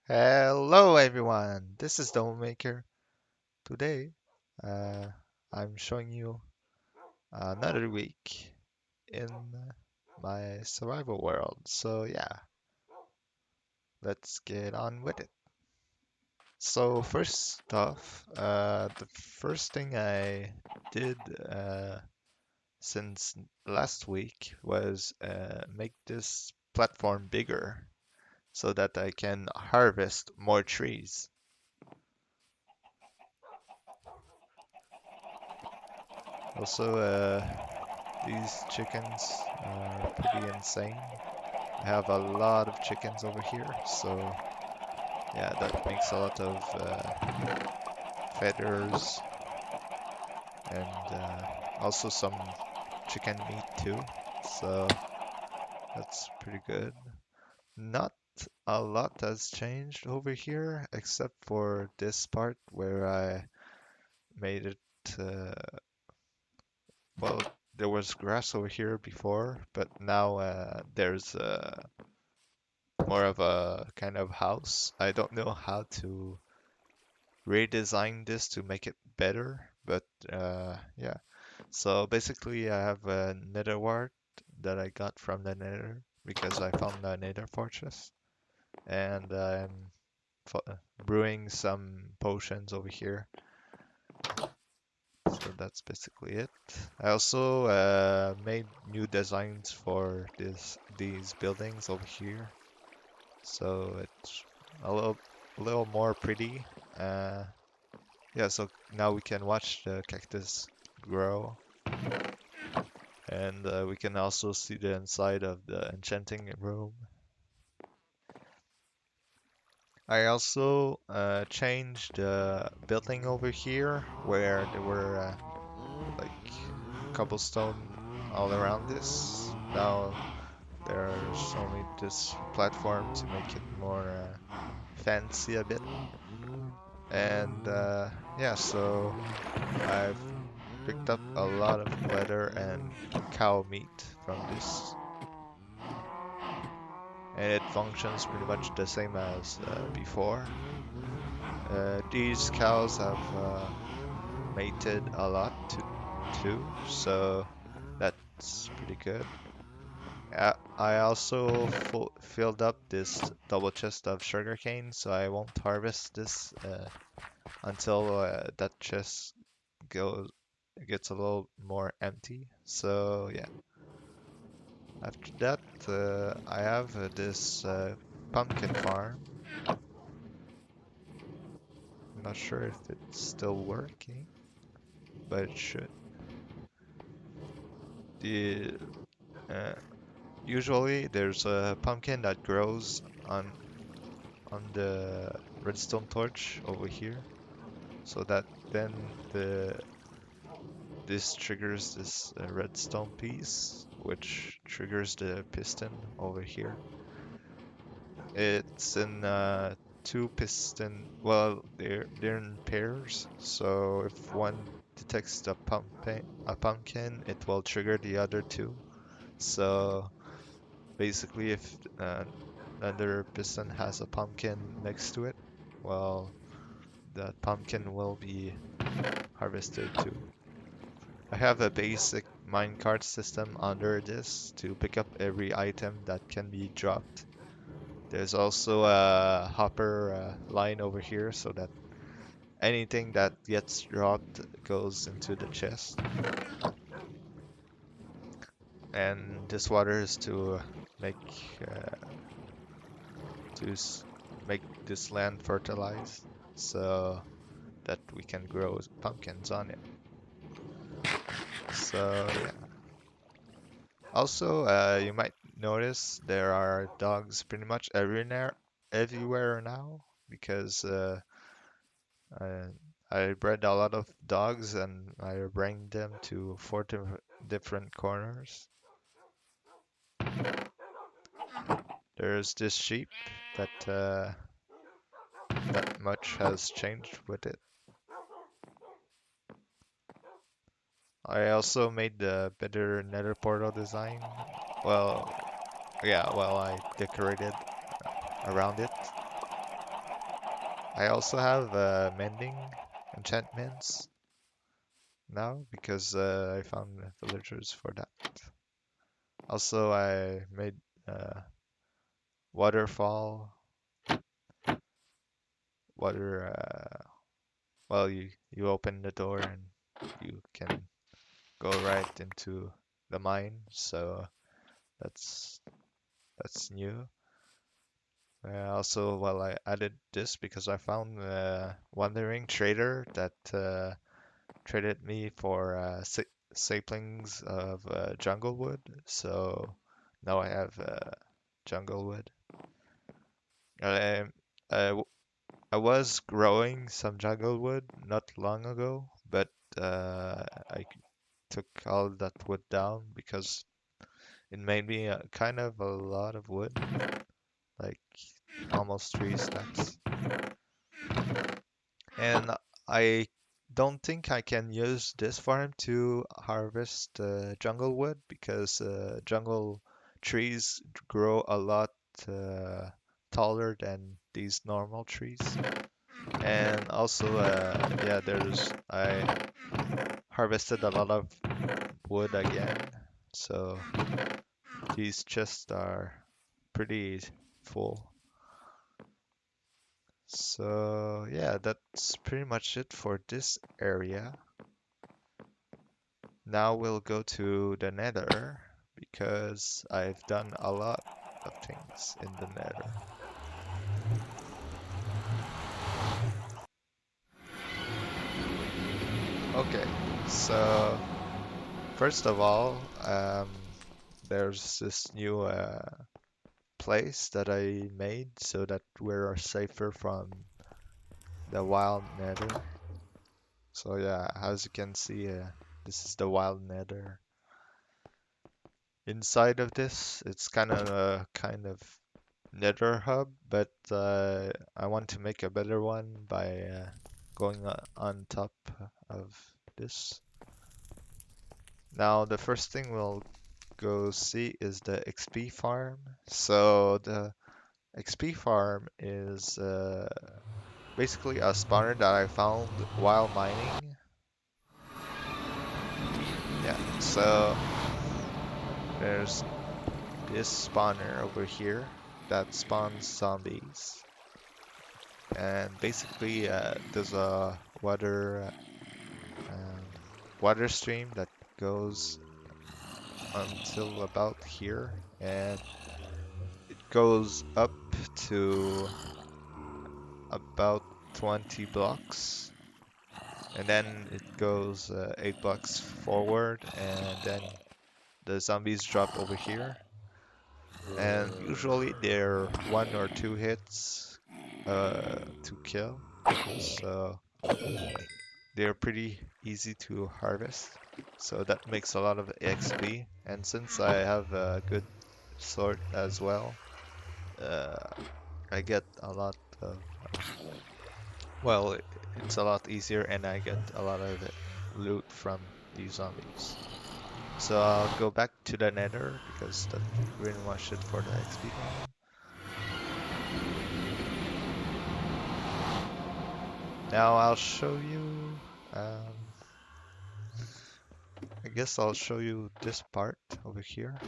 Hello everyone, this is Demomaker. Today, uh, I'm showing you another week in my survival world. So yeah, let's get on with it. So first off, the first thing I did since last week was make this platform bigger so that I can harvest more trees. Also, these chickens are pretty insane. I have a lot of chickens over here, so yeah, that makes a lot of feathers and also some chicken meat too. So that's pretty good. Not a lot has changed over here except for this part where I made it. Well, there was grass over here before, but now there's more of a kind of house. I don't know how to redesign this to make it better, but yeah. So basically, I have a Nether Wart that I got from the Nether because I found the Nether Fortress, and I'm brewing some potions over here. So that's basically it. I also made new designs for these buildings over here, so it's a little more pretty. Uh, yeah, so now we can watch the cactus grow, and we can also see the inside of the enchanting room. I also changed the building over here where there were like cobblestone all around this. Now there's only this platform to make it more fancy a bit. And yeah, so I've picked up a lot of leather and cow meat from this, and it functions pretty much the same as before. These cows have mated a lot too, so that's pretty good. I also filled up this double chest of sugarcane, so I won't harvest this until that chest goes gets a little more empty. So yeah. After that, I have this pumpkin farm. I'm not sure if it's still working, but it should. The uh, Usually there's a pumpkin that grows on the redstone torch over here, so that then the this triggers this redstone piece, which triggers the piston over here. It's in two piston. Well, they're in pairs. So if one detects a pumpkin, it will trigger the other two. So basically, if another piston has a pumpkin next to it, well, that pumpkin will be harvested too. I have a basic minecart system under this to pick up every item that can be dropped. There's also a hopper line over here so that anything that gets dropped goes into the chest. And this water is to make uh, to make this land fertilized so that we can grow pumpkins on it. So yeah. Also, you might notice there are dogs pretty much everywhere now because Uh, I bred a lot of dogs and I bring them to four different corners. There's this sheep that not much has changed with it. I also made the better nether portal design. Well, yeah, well, I decorated around it. I also have mending enchantments now because I found villagers for that. Also, I made uh, waterfall, water. Well, you open the door and you can go right into the mine. So that's that's new. Also, well, I added this because I found a wandering trader that traded me for saplings of jungle wood. So now I have jungle wood. Um, I, w- I was growing some jungle wood not long ago, but I took all that wood down because it made me kind of a lot of wood, like almost 3 stacks. And I don't think I can use this farm to harvest jungle wood because jungle trees grow a lot uh, taller than these normal trees. And also, yeah, I harvested a lot of wood again, so these chests are pretty full. So yeah, that's pretty much it for this area. Now we'll go to the Nether because I've done a lot of things in the Nether. Okay, so first of all, there's this new place that I made so that we're safer from the wild Nether. So yeah, as you can see, this is the wild Nether. Inside of this, it's kind of a kind of Nether hub, but I want to make a better one by going on top of this. Now, the first thing we'll go see is the XP farm. So the XP farm is basically a spawner that I found while mining. Yeah, so there's this spawner over here that spawns zombies. And basically, there's a um, water stream that goes until about here, and it goes up to about 20 blocks, and then it goes 8 blocks forward, and then the zombies drop over here. And usually they're 1 or 2 hits to kill, so they're pretty easy to harvest. So that makes a lot of XP. And since I have a good sword as well, uh, I get a lot of, well, it's a lot easier and I get a lot of loot from these zombies. So I'll go back to the nether because that's pretty much it for the XP farm. Now I'll show you, I guess I'll show you this part over here.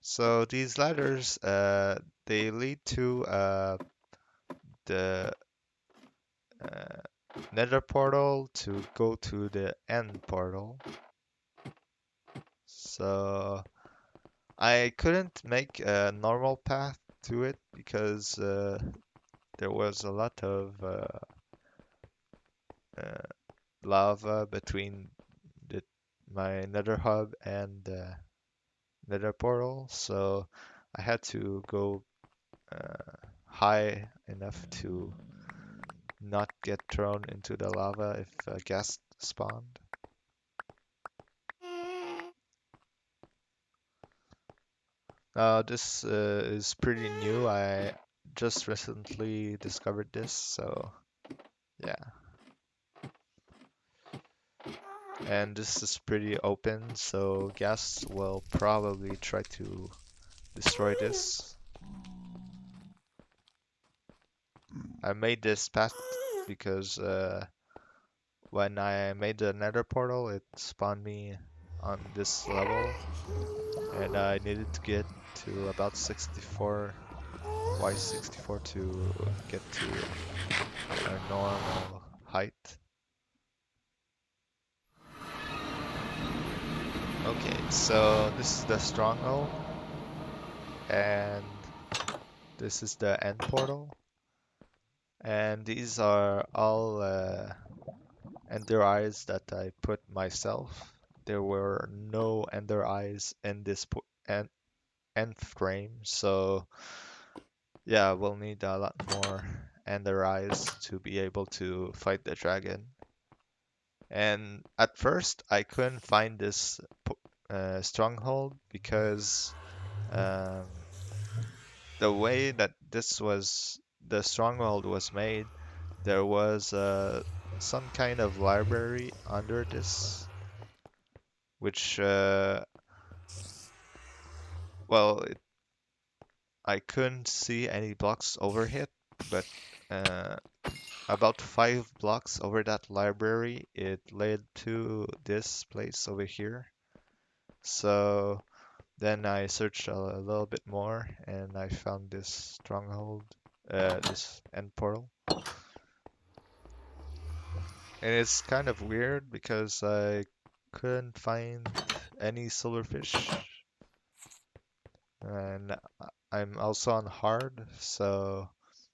So these ladders, they lead to the uh, Nether portal to go to the end portal. So I couldn't make a normal path to it because there was a lot of uh, lava between the, my Nether hub and the Nether portal. So I had to go high enough to not get thrown into the lava if a ghast spawned. This is pretty new. I just recently discovered this, so yeah. And this is pretty open, so ghasts will probably try to destroy this. I made this path because when I made the Nether portal, it spawned me on this level, and I needed to get to about 64 Y64 to get to our normal height. Okay, so this is the stronghold, and this is the end portal, and these are all ender eyes that I put myself. There were no ender eyes in this end frame, so yeah, we'll need a lot more ender eyes to be able to fight the dragon. And at first, I couldn't find this stronghold because um, the way that the stronghold was made, there was some kind of library under this, which well, I couldn't see any blocks over it, but uh, about 5 blocks over that library, it led to this place over here. So then I searched a little bit more and I found this stronghold, this end portal. And it's kind of weird because I couldn't find any silverfish. And I'm also on hard, so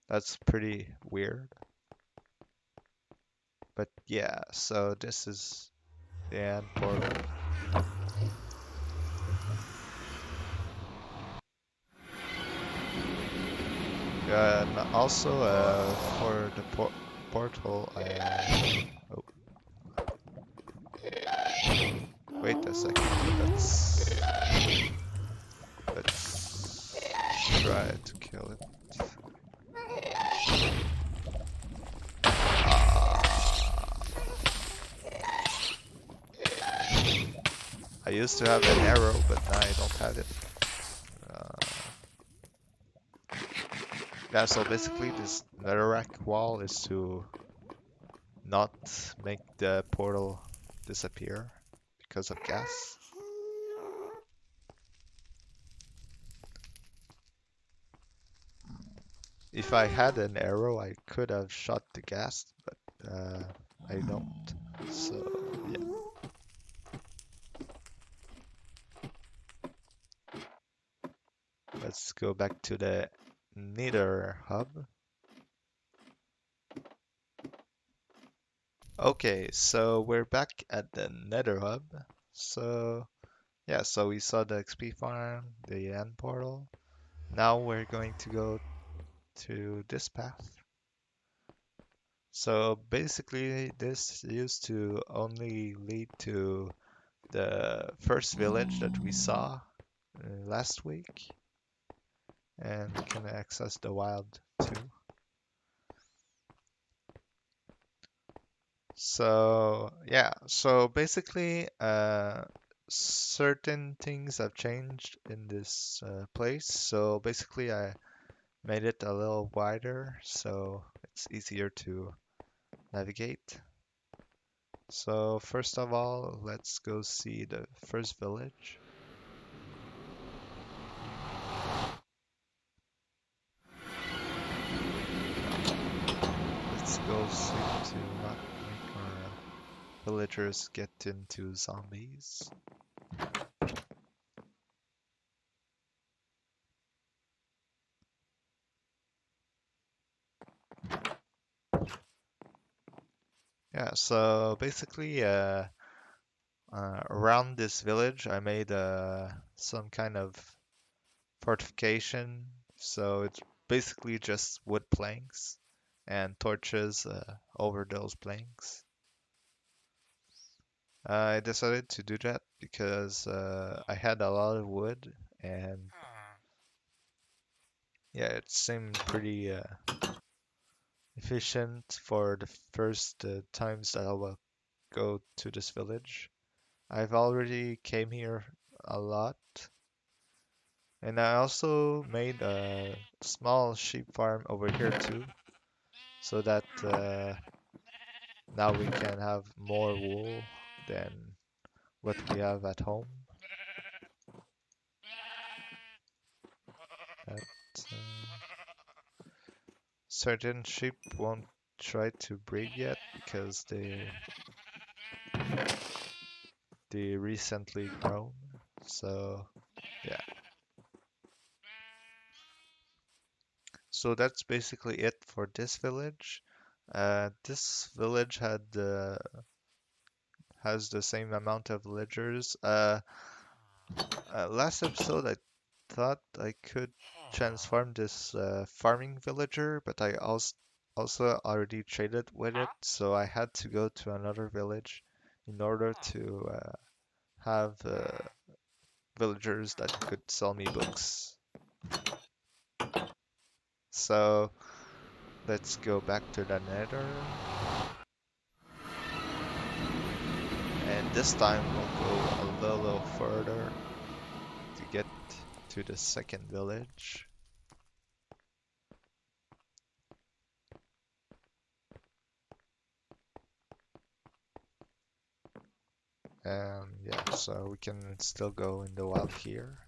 that's pretty weird. But yeah, so this is the end portal. And also for the portal, oh, wait a second. Let's try to kill it. Ah, I used to have an arrow, but now I don't have it. Uh, yeah, so basically this netherrack wall is to not make the portal disappear because of gas. If I had an arrow, I could have shot the gas, but I don't. So yeah. Let's go back to the Nether hub. Okay, so we're back at the Nether hub. So yeah, so we saw the XP farm, the end portal. Now we're going to go to this path. So basically, this used to only lead to the first village that we saw last week, and can access the wild too. So yeah, so basically, certain things have changed in this place. So basically, I made it a little wider so it's easier to navigate. So first of all, let's go see the first village. Let's go see to not make our villagers get into zombies. Yeah, so basically, around this village, I made some kind of fortification. So it's basically just wood planks and torches over those planks. I decided to do that because I had a lot of wood and yeah, it seemed pretty efficient for the first times that I will go to this village. I've already came here a lot, and I also made a small sheep farm over here too. so that now we can have more wool than what we have at home. But certain sheep won't try to breed yet because they recently grown. So yeah. So that's basically it for this village. This village has the same amount of villagers. Last episode, I thought I could transform this farming villager, but I also already traded with it, so I had to go to another village in order to have villagers that could sell me books. So let's go back to the Nether, and this time we'll go a little further to get to the second village. Yeah, so we can still go in the wild here.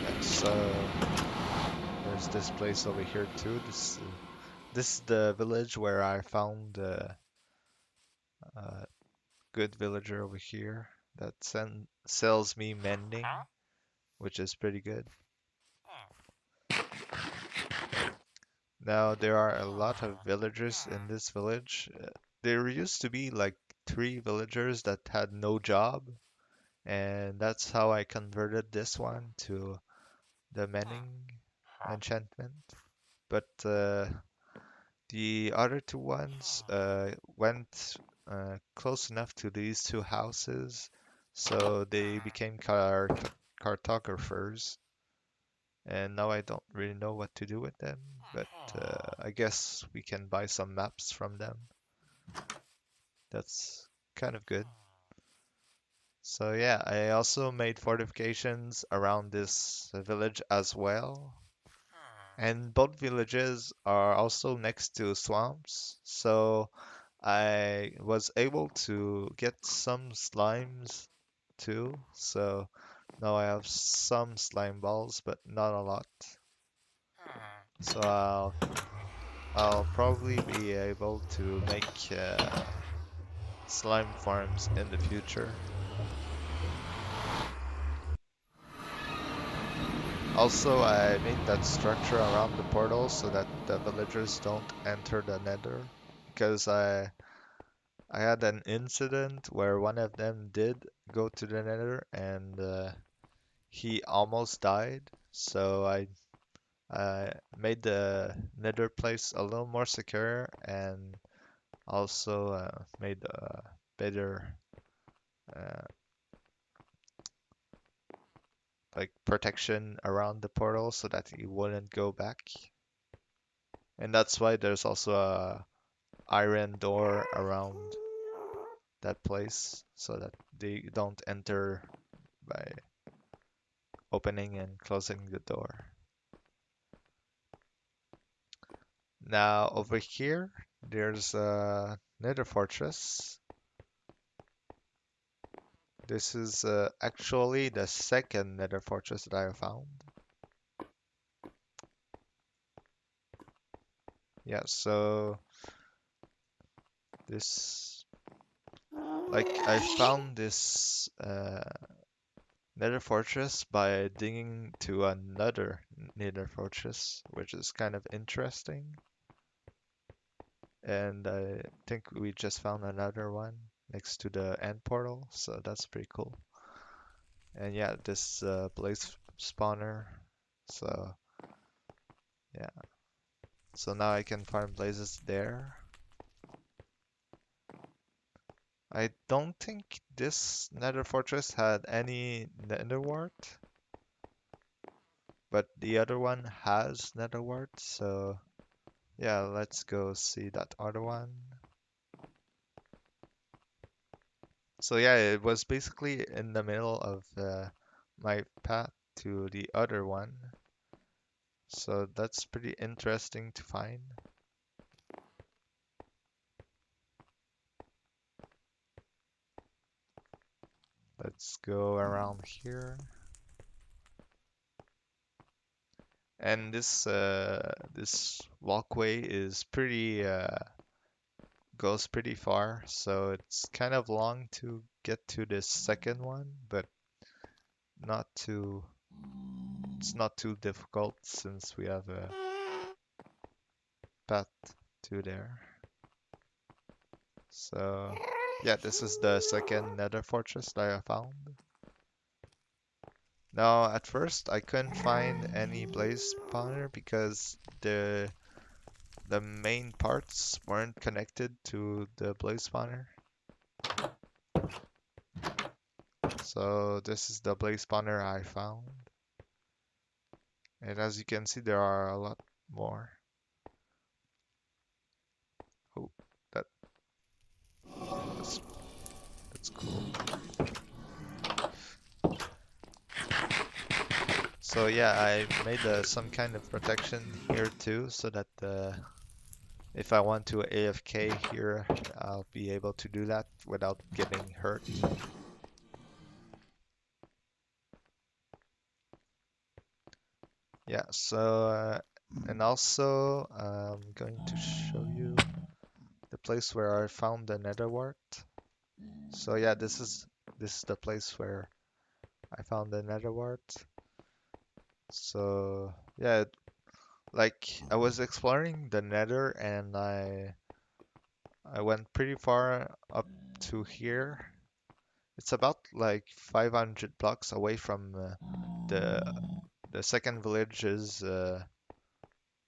Yeah, so there's this place over here too. This is the village where I found a good villager over here that sells me mending, which is pretty good. Now there are a lot of villagers in this village. There used to be like 3 villagers that had no job, and that's how I converted this one to the mending enchantment. But the other 2 ones went close enough to these 2 houses, so they became cartographers. And now I don't really know what to do with them, but I guess we can buy some maps from them. That's kind of good. So yeah, I also made fortifications around this village as well. And both villages are also next to swamps, so I was able to get some slimes too. So now I have some slime balls, but not a lot. So I'll probably be able to make slime farms in the future. Also, I made that structure around the portal so that the villagers don't enter the nether. Because I had an incident where one of them did go to the nether and he almost died. So I made the nether place a little more secure and also made better uh, like protection around the portal so that he wouldn't go back. And that's why there's also a iron door around that place so that they don't enter by opening and closing the door. Now over here, there's a Nether Fortress. This is actually the second Nether Fortress that I found. Yeah, so this, like, I found this Nether Fortress by digging to another Nether Fortress, which is kind of interesting. And I think we just found another one next to the end portal, so that's pretty cool. And yeah, this blaze spawner. So yeah, so now I can farm blazes there. I don't think this Nether Fortress had any Nether Wart, but the other one has Nether Wart. So yeah, let's go see that other one. So yeah, it was basically in the middle of my path to the other one. So that's pretty interesting to find. Let's go around here. And this walkway is pretty goes pretty far, so it's kind of long to get to this second one, but not too it's not too difficult since we have a path to there. So yeah, this is the second Nether Fortress that I found. Now at first I couldn't find any blaze spawner because the main parts weren't connected to the blaze spawner. So this is the blaze spawner I found. And as you can see, there are a lot more. Oh, that that's that's cool. So yeah, I made some kind of protection here too, so that if I want to AFK here, I'll be able to do that without getting hurt. Yeah, so and also I'm going to show you the place where I found the Nether Wart. So yeah, this is the place where I found the Nether Wart. So yeah, like I was exploring the Nether and I went pretty far up to here. It's about like 500 blocks away from the the second village's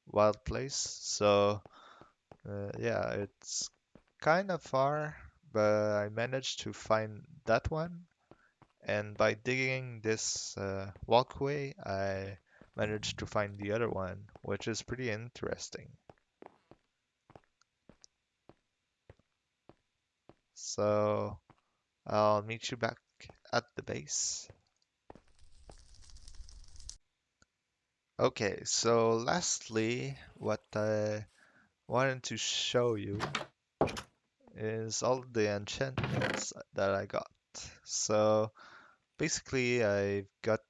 wild place. So yeah, it's kind of far, but I managed to find that one. And by digging this walkway, I managed to find the other one, which is pretty interesting. So I'll meet you back at the base. Okay, so lastly, what I wanted to show you is all the enchantments that I got. So basically, I've got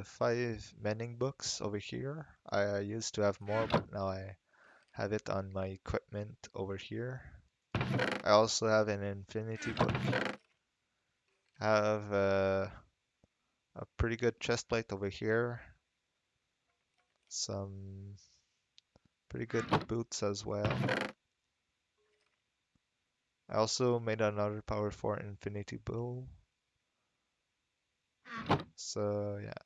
5 mending books over here. I used to have more, but now I have it on my equipment over here. I also have an infinity book. I have a pretty good chest plate over here. Some pretty good boots as well. I also made another power 4 infinity bow. So yeah,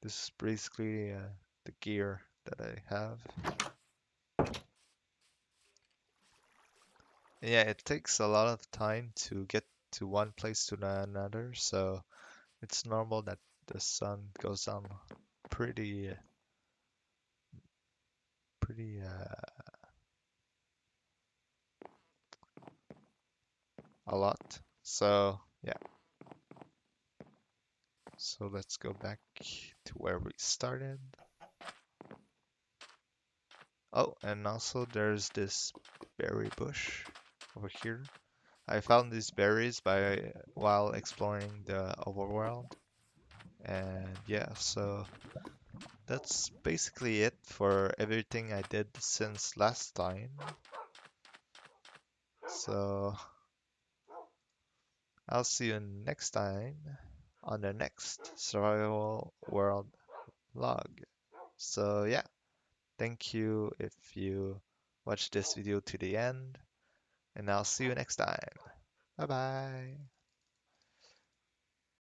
this is basically the gear that I have. Yeah, it takes a lot of time to get to one place to another, so it's normal that the sun goes down pretty pretty a lot. So yeah, so let's go back to where we started. Oh, and also there's this berry bush over here. I found these berries by while exploring the overworld. And yeah, so that's basically it for everything I did since last time. So I'll see you next time on the next survival world log. So yeah, thank you if you watched this video to the end, and I'll see you next time. Bye bye.